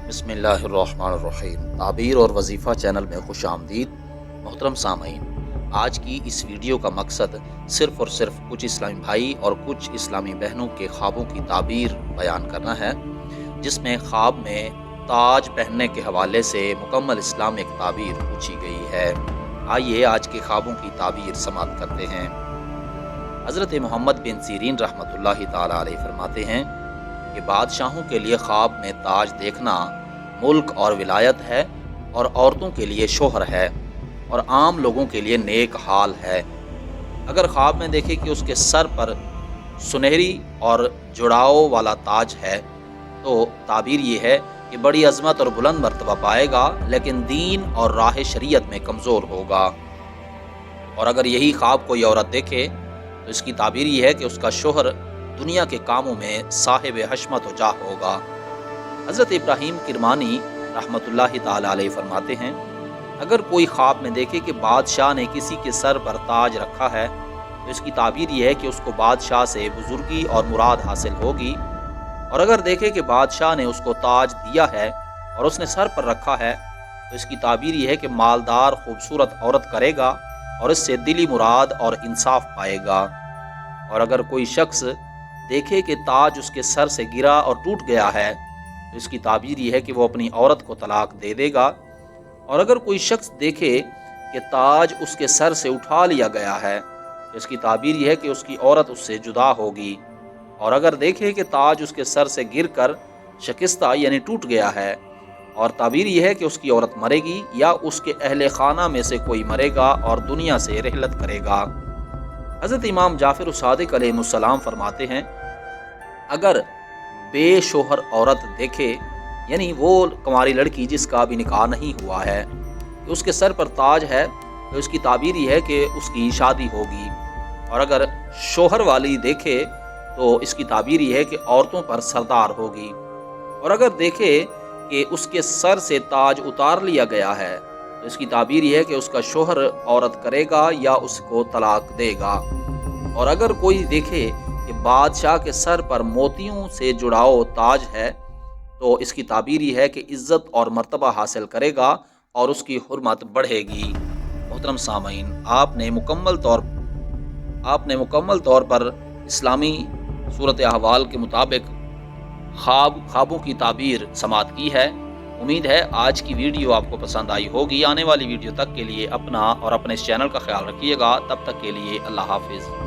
बिस्मिल्लाहिर्रहमानिर्रहीम। ताबीर और वजीफ़ा चैनल में खुश आमदीद। मोहतरम सामईन, आज की इस वीडियो का मकसद सिर्फ़ और सिर्फ कुछ इस्लामी भाई और कुछ इस्लामी बहनों के ख्वाबों की ताबीर बयान करना है, जिसमें ख्वाब में ताज पहनने के हवाले से मुकम्मल इस्लामिक ताबीर पूछी गई है। आइए आज के ख्वाबों की ताबीर समाप्त करते हैं। हज़रत मोहम्मद बिन सीरीन रहमतुल्लाहि ताला अलैह फरमाते हैं कि बादशाहों के लिए ख्वाब में ताज देखना मुल्क और विलायत है, और औरतों के लिए शोहर है, और आम लोगों के लिए नेक हाल है। अगर ख्वाब में देखे कि उसके सर पर सुनहरी और जुड़ाव वाला ताज है, तो ताबीर ये है कि बड़ी अजमत और बुलंद मर्तबा पाएगा, लेकिन दीन और राह शरीयत में कमज़ोर होगा। और अगर यही ख्वाब कोई औरत देखे तो इसकी ताबीर ये है कि उसका शोहर दुनिया के कामों में साहिब हशमत व जाह होगा। हज़रत इब्राहीम किरमानी रहमतुल्लाहि ताला अलैह फरमाते हैं, अगर कोई ख्वाब में देखे कि बादशाह ने किसी के सर पर ताज रखा है, तो इसकी ताबीर यह है कि उसको बादशाह से बुजुर्गी और मुराद हासिल होगी। और अगर देखे कि बादशाह ने उसको ताज दिया है और उसने सर पर रखा है, तो इसकी ताबीर यह है कि मालदार खूबसूरत औरत करेगा और इससे दिली मुराद और इंसाफ पाएगा। और अगर कोई शख्स देखे कि ताज उसके सर से गिरा और टूट गया है, तो इसकी ताबीर यह है कि वो अपनी औरत को तलाक दे देगा। और अगर कोई शख्स देखे कि ताज उसके सर से उठा लिया गया है, तो इसकी ताबीर यह है कि उसकी औरत उससे जुदा होगी। और अगर देखे कि ताज उसके सर से गिरकर शिकस्ता यानी टूट गया है, और ताबीर यह है कि उसकी औरत मरेगी या उसके अहले खाना में से कोई मरेगा और दुनिया से रहलत करेगा। हज़रत इमाम जाफ़िर सादिक अलैहिस्सलाम फरमाते हैं, अगर बेशोहर औरत देखे, यानी वो कुंवारी लड़की जिसका अभी निकाह नहीं हुआ है, कि उसके सर पर ताज है, तो इसकी ताबीर यह है कि उसकी शादी होगी। और अगर शोहर वाली देखे तो इसकी ताबीर यह है कि औरतों पर सरदार होगी। और अगर देखे कि उसके सर से ताज उतार लिया गया है, तो इसकी ताबीर यह है कि उसका शोहर औरत करेगा या उसको तलाक देगा। और अगर कोई देखे कि बादशाह के सर पर मोतियों से जुड़ाव ताज है, तो इसकी ताबीर यह है कि इज़्ज़त और मर्तबा हासिल करेगा और उसकी हुर्मत बढ़ेगी। मोहतरम सामईन, आपने मुकम्मल तौर पर इस्लामी सूरत अहवाल के मुताबिक ख्वाबों की ताबीर समात की है। उम्मीद है आज की वीडियो आपको पसंद आई होगी। आने वाली वीडियो तक के लिए अपना और अपने इस चैनल का ख्याल रखिएगा। तब तक के लिए अल्लाह हाफिज़।